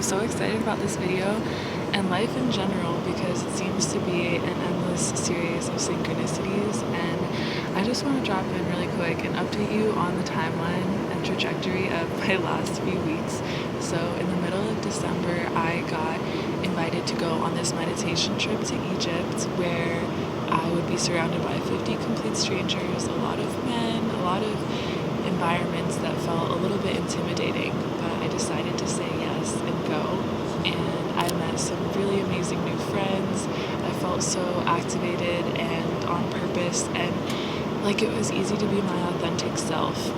so excited about this video and life in general because it seems to be an endless series of synchronicities, and I just want to drop in really quick and update you on the timeline and trajectory of my last few weeks. So in the middle of December, I got invited to go on this meditation trip to Egypt where I would be surrounded by 50 complete strangers, a lot of men, a lot of environments that felt a little bit intimidating, but I decided to say yes and go. And I met some really amazing new friends. I felt so activated and on purpose, and like it was easy to be my authentic self,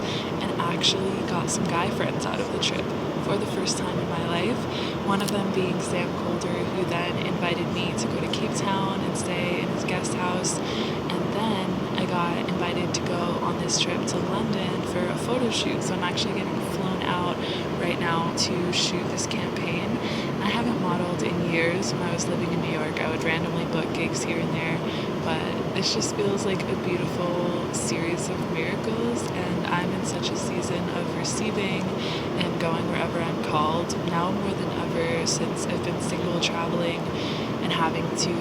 and actually got some guy friends out of the trip for the first time in my life. One of them being Sam Colder, who then invited me to go to Cape Town and stay in his guest house. And then I got invited to go on this trip to London for a photo shoot. So I'm actually getting flown out right now to shoot this campaign. I haven't modeled in years. When I was living in New York, I would randomly book gigs here and there, but this just feels like a beautiful series of miracles, and I'm in such a season of receiving and going wherever I'm called, now more than ever since I've been single, traveling, and having to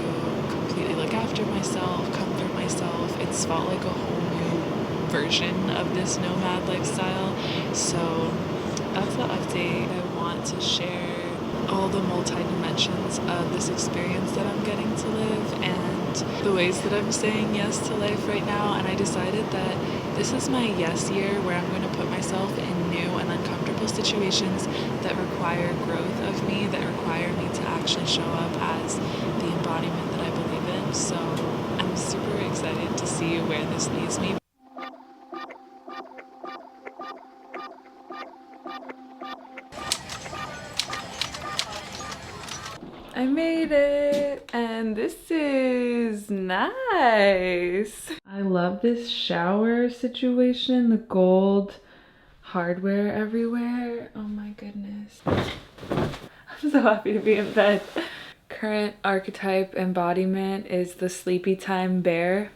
completely look after myself, comfort myself. It's felt like a whole new version of this nomad lifestyle. So that's the update. I want to share all the multi-dimensions of this experience that I'm getting to live and the ways that I'm saying yes to life right now. And I decided that this is my yes year, where I'm going to put myself in new and uncomfortable situations that require growth of me, that require me to actually show up as the embodiment that I believe in. So I'm super excited to see where this leads me. I made it, and this is nice. I love this shower situation, the gold hardware everywhere. Oh my goodness. I'm so happy to be in bed. Current archetype embodiment is the sleepy time bear.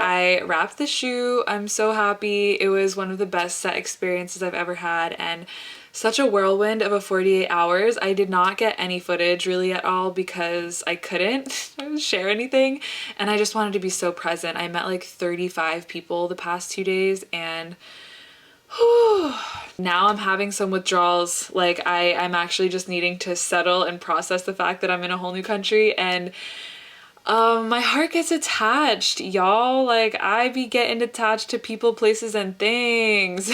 I wrapped the shoe. I'm so happy. It was one of the best set experiences I've ever had, and such a whirlwind of a 48 hours. I did not get any footage really at all because I couldn't share anything, and I just wanted to be so present. I met like 35 people the past 2 days, and now I'm having some withdrawals. Like I'm actually just needing to settle and process the fact that I'm in a whole new country, and my heart gets attached, y'all. Like, I be getting attached to people, places, and things.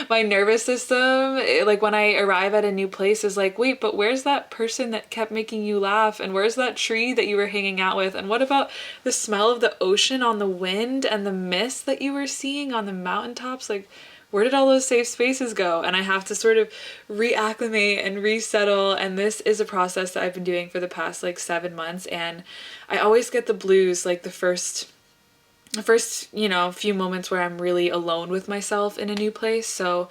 My nervous system, like when I arrive at a new place, is like, wait, but where's that person that kept making you laugh? And where's that tree that you were hanging out with? And what about the smell of the ocean on the wind and the mist that you were seeing on the mountaintops? Like, where did all those safe spaces go? And I have to sort of reacclimate and resettle. And this is a process that I've been doing for the past like 7 months. And I always get the blues like the first, you know, few moments where I'm really alone with myself in a new place. So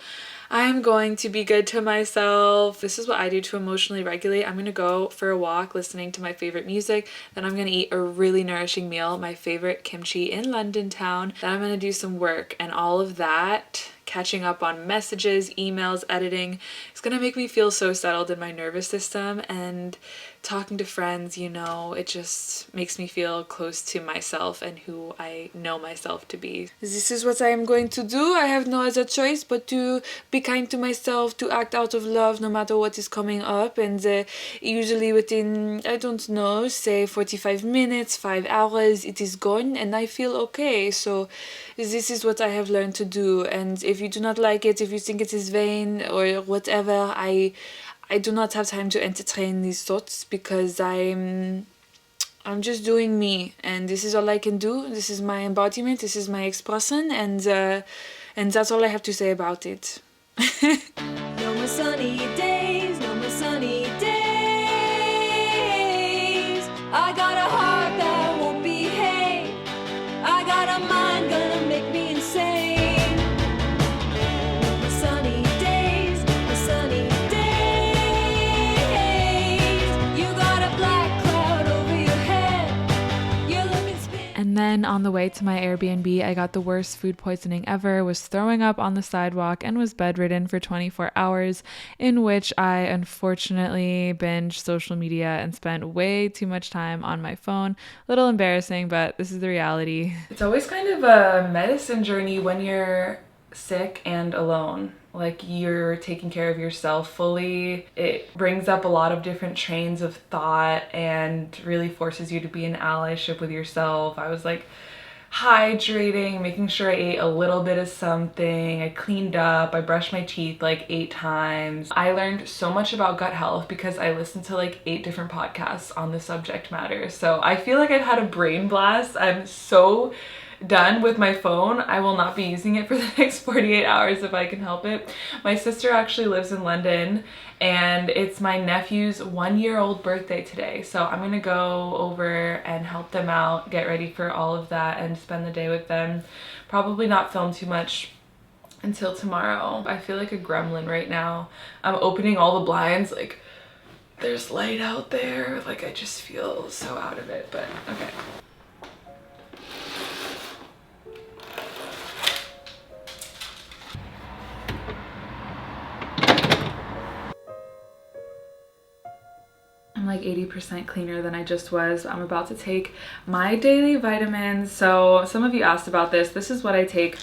I'm going to be good to myself. This is what I do to emotionally regulate. I'm going to go for a walk listening to my favorite music. Then I'm going to eat a really nourishing meal, my favorite kimchi in London town. Then I'm going to do some work, and all of that, catching up on messages, emails, editing, it's going to make me feel so settled in my nervous system. And talking to friends, you know, it just makes me feel close to myself and who I know myself to be. This is what I am going to do. I have no other choice but to be kind to myself, to act out of love no matter what is coming up. And usually within, I don't know, say 45 minutes, 5 hours, it is gone and I feel okay. So this is what I have learned to do. And if you do not like it, if you think it is vain or whatever, I do not have time to entertain these thoughts because I'm just doing me, and this is all I can do. This is my embodiment, this is my expression, and that's all I have to say about it. No more sunny days, no more sunny days. I got a heart that won't behave. I got a mind gonna make me insane. No more sunny days. Then on the way to my Airbnb, I got the worst food poisoning ever, was throwing up on the sidewalk, and was bedridden for 24 hours, in which I unfortunately binged social media and spent way too much time on my phone. A little embarrassing, but this is the reality. It's always kind of a medicine journey when you're sick and alone. Like, you're taking care of yourself fully. It brings up a lot of different trains of thought and really forces you to be in allyship with yourself. I was like hydrating, making sure I ate a little bit of something. I cleaned up, I brushed my teeth like 8 times. I learned so much about gut health because I listened to like 8 different podcasts on the subject matter. So I feel like I've had a brain blast. I'm so done with my phone. I will not be using it for the next 48 hours if I can help it. My sister actually lives in London and it's my nephew's 1-year-old birthday today. So I'm gonna go over and help them out, get ready for all of that and spend the day with them. Probably not film too much until tomorrow. I feel like a gremlin right now. I'm opening all the blinds, like there's light out there. Like I just feel so out of it, but okay. I'm like 80% cleaner than I just was. I'm about to take my daily vitamins. So some of you asked about this. This is what I take: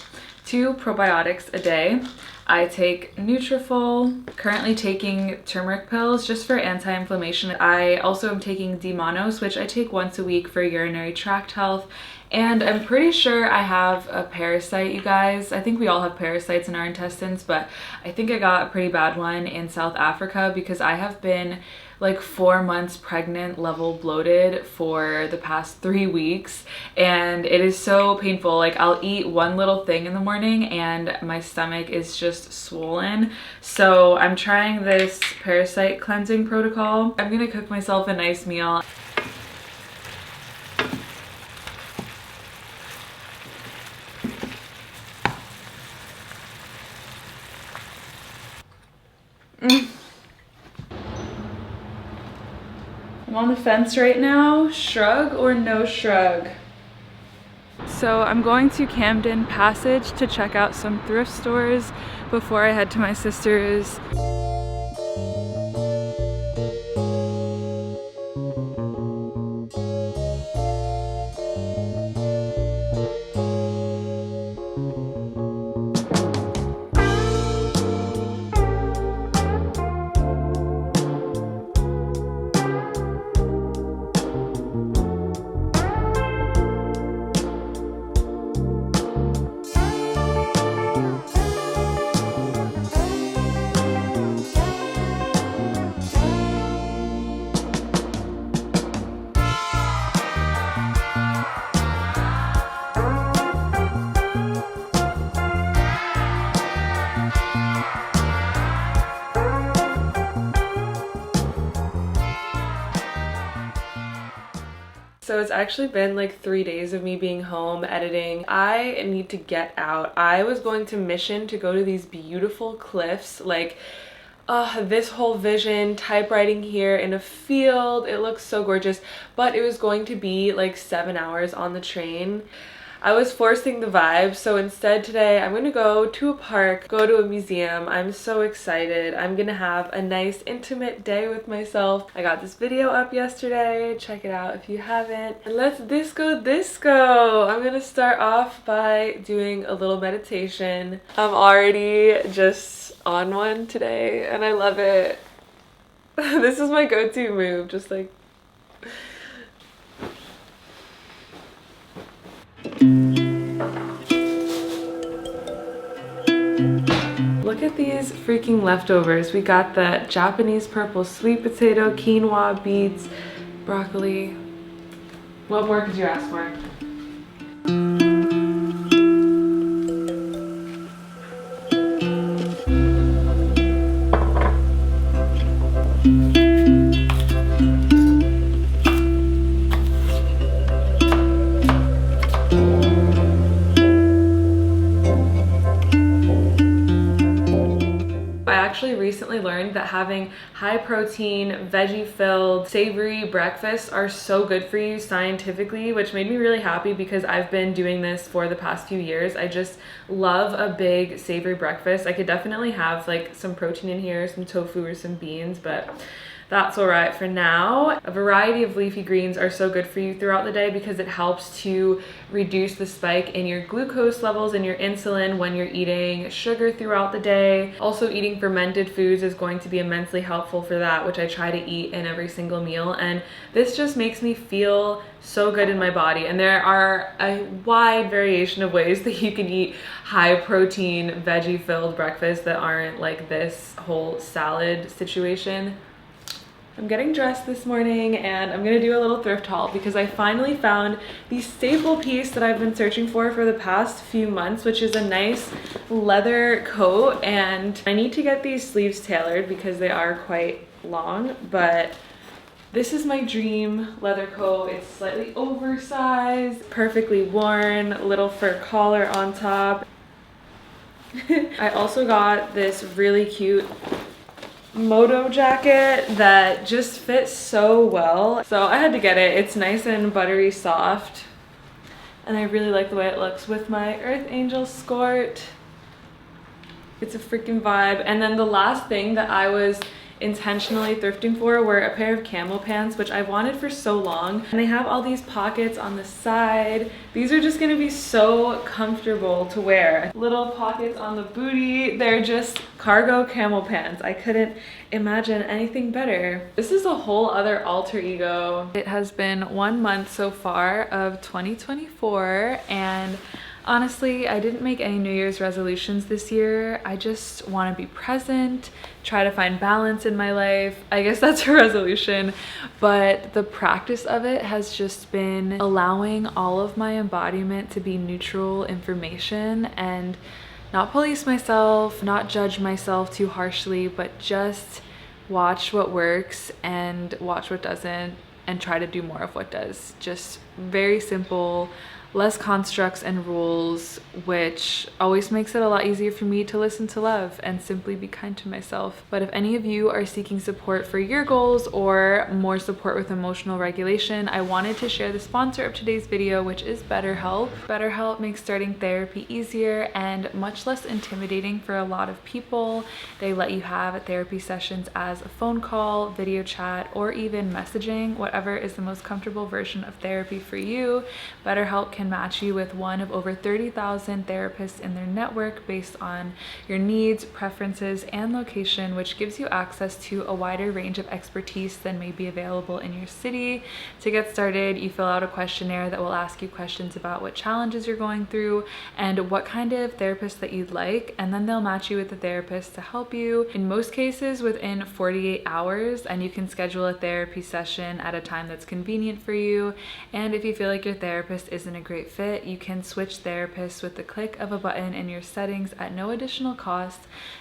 2 probiotics a day. I take Nutrafol, currently taking turmeric pills just for anti-inflammation. I also am taking D-Monos, which I take once a week for urinary tract health. And I'm pretty sure I have a parasite, you guys. I think we all have parasites in our intestines, but I think I got a pretty bad one in South Africa because I have been like 4 months pregnant, level bloated for the past 3 weeks, and it is so painful. Like I'll eat one little thing in the morning and my stomach is just swollen. So I'm trying this parasite cleansing protocol. I'm gonna cook myself a nice meal. I'm on the fence right now. Shrug or no shrug? So I'm going to Camden Passage to check out some thrift stores before I head to my sister's. So it's actually been like 3 days of me being home editing. I need to get out. I was going to Mission to go to these beautiful cliffs, like this whole vision, typewriting here in a field. It looks so gorgeous, but it was going to be like 7 hours on the train. I was forcing the vibe, so instead today I'm gonna go to a park, go to a museum. I'm so excited. I'm gonna have a nice intimate day with myself. I got this video up yesterday. Check it out if you haven't. And let's disco disco. I'm gonna start off by doing a little meditation. I'm already just on one today and I love it. This is my go-to move, just like look at these freaking leftovers. We got the Japanese purple sweet potato, quinoa, beets, broccoli. What more could you ask for? recently learned that having high protein, veggie filled, savory breakfasts are so good for you scientifically, which made me really happy because I've been doing this for the past few years. I just love a big savory breakfast. I could definitely have like some protein in here, some tofu or some beans, but that's all right for now. A variety of leafy greens are so good for you throughout the day because it helps to reduce the spike in your glucose levels and your insulin when you're eating sugar throughout the day. Also, eating fermented foods is going to be immensely helpful for that, which I try to eat in every single meal. And this just makes me feel so good in my body. And there are a wide variation of ways that you can eat high protein, veggie filled breakfasts that aren't like this whole salad situation. I'm getting dressed this morning and I'm gonna do a little thrift haul because I finally found the staple piece that I've been searching for the past few months, which is a nice leather coat. And I need to get these sleeves tailored because they are quite long, but this is my dream leather coat. It's slightly oversized, perfectly worn, little fur collar on top. I also got this really cute moto jacket that just fits so well, so I had to get it. It's nice and buttery soft and I really like the way it looks with my Earth Angel skirt. It's a freaking vibe. And then the last thing that I was intentionally thrifting for were a pair of camel pants, which I've wanted for so long, and they have all these pockets on the side. These are just gonna be so comfortable to wear. Little pockets on the booty. They're just cargo camel pants. I couldn't imagine anything better. This is a whole other alter ego. It has been 1 month so far of 2024, and honestly, I didn't make any New Year's resolutions this year. I just want to be present, try to find balance in my life. I guess that's a resolution, but the practice of it has just been allowing all of my embodiment to be neutral information and not police myself, not judge myself too harshly, but just watch what works and watch what doesn't and try to do more of what does. Just very simple, less constructs and rules, which always makes it a lot easier for me to listen to love and simply be kind to myself. But if any of you are seeking support for your goals or more support with emotional regulation, I wanted to share the sponsor of today's video, which is BetterHelp. BetterHelp makes starting therapy easier and much less intimidating for a lot of people. They let you have therapy sessions as a phone call, video chat, or even messaging, whatever is the most comfortable version of therapy for you. BetterHelp can match you with one of over 30,000 therapists in their network based on your needs, preferences, and location, which gives you access to a wider range of expertise than may be available in your city. To get started, you fill out a questionnaire that will ask you questions about what challenges you're going through and what kind of therapist that you'd like, and then they'll match you with a therapist to help you, in most cases within 48 hours, and you can schedule a therapy session at a time that's convenient for you. And if you feel like your therapist isn't a great fit, you can switch therapists with the click of a button in your settings at no additional cost.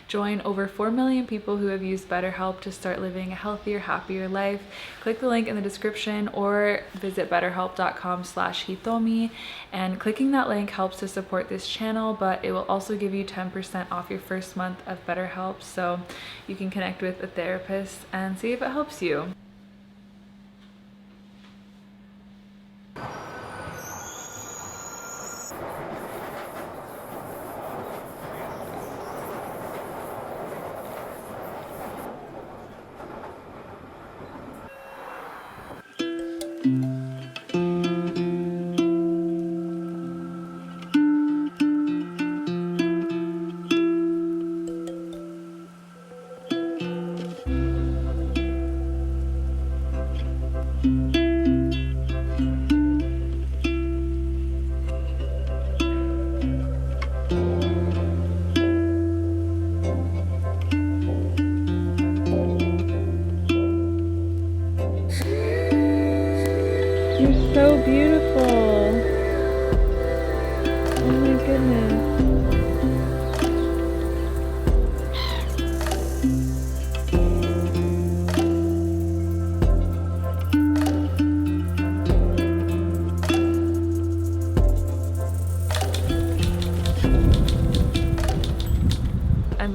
Join over 4 million people who have used BetterHelp to start living a healthier, happier life. Click the link in the description or visit betterhelp.com/Hitomi, and clicking that link helps to support this channel, but it will also give you 10% off your first month of BetterHelp, so you can connect with a therapist and see if it helps you.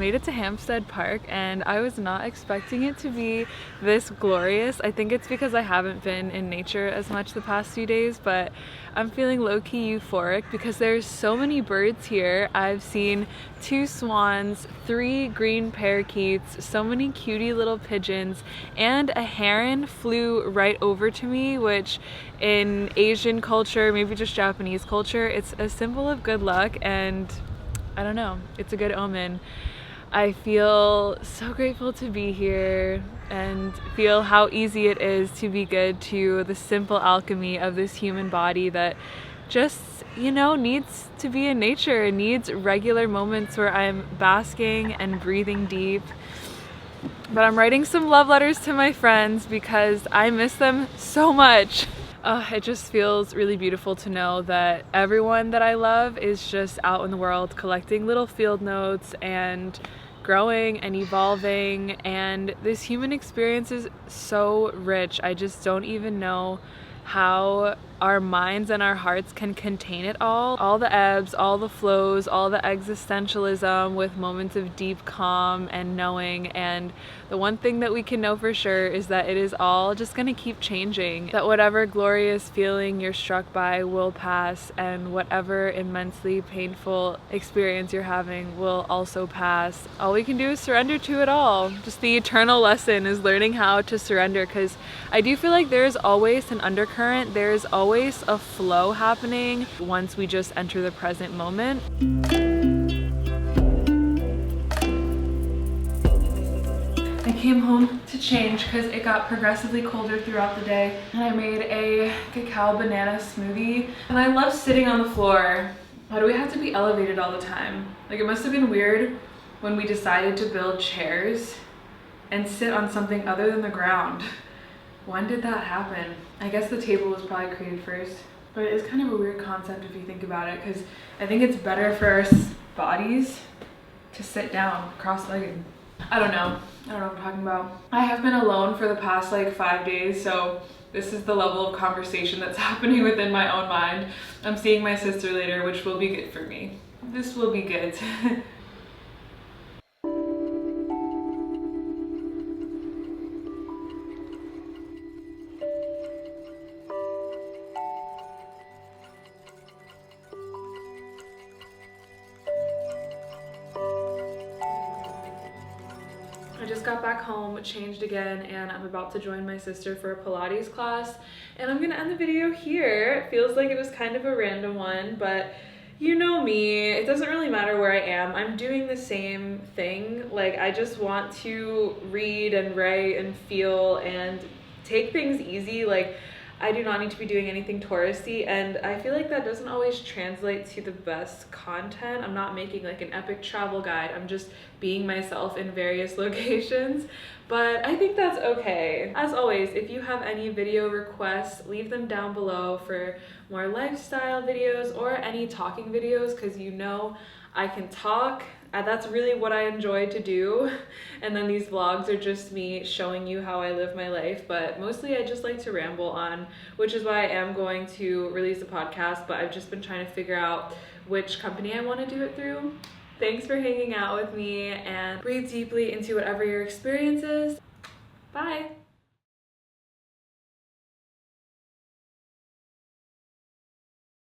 made it to Hampstead Park and I was not expecting it to be this glorious. I think it's because I haven't been in nature as much the past few days, but I'm feeling low-key euphoric because there's so many birds here. I've seen 2 swans, 3 green parakeets, so many cutie little pigeons, and a heron flew right over to me, which in Asian culture, maybe just Japanese culture, it's a symbol of good luck, and I don't know, it's a good omen. I feel so grateful to be here and feel how easy it is to be good to the simple alchemy of this human body that just, you know, needs to be in nature. It needs regular moments where I'm basking and breathing deep. But I'm writing some love letters to my friends because I miss them so much. It just feels really beautiful to know that everyone that I love is just out in the world collecting little field notes and growing and evolving, and this human experience is so rich. I just don't even know how our minds and our hearts can contain it all the ebbs, all the flows, all the existentialism with moments of deep calm and knowing. And the one thing that we can know for sure is that it is all just gonna keep changing, that whatever glorious feeling you're struck by will pass, and whatever immensely painful experience you're having will also pass. All we can do is surrender to it all. Just the eternal lesson is learning how to surrender, because I do feel like there's always an undercurrent, there's always a flow happening once we just enter the present moment. I came home to change because it got progressively colder throughout the day, and I made a cacao banana smoothie, and I love sitting on the floor. Why do we have to be elevated all the time? Like, it must have been weird when we decided to build chairs and sit on something other than the ground. When did that happen? I guess the table was probably created first, but it is kind of a weird concept if you think about it, because I think it's better for our bodies to sit down cross-legged. I don't know what I'm talking about. I have been alone for the past like 5 days, so this is the level of conversation that's happening within my own mind. I'm seeing my sister later, which will be good for me. This will be good. I just got back home, changed again, and I'm about to join my sister for a Pilates class. And I'm gonna end the video here. It feels like it was kind of a random one, but you know me, it doesn't really matter where I am. I'm doing the same thing. Like, I just want to read and write and feel and take things easy. Like, I do not need to be doing anything touristy, and I feel like that doesn't always translate to the best content. I'm not making like an epic travel guide. I'm just being myself in various locations, but I think that's okay. As always, if you have any video requests, leave them down below for more lifestyle videos or any talking videos, because you know I can talk. That's really what I enjoy to do. And then these vlogs are just me showing you how I live my life, but mostly I just like to ramble on, which is why I am going to release a podcast, but I've just been trying to figure out which company I want to do it through. Thanks for hanging out with me, and breathe deeply into whatever your experience is. Bye.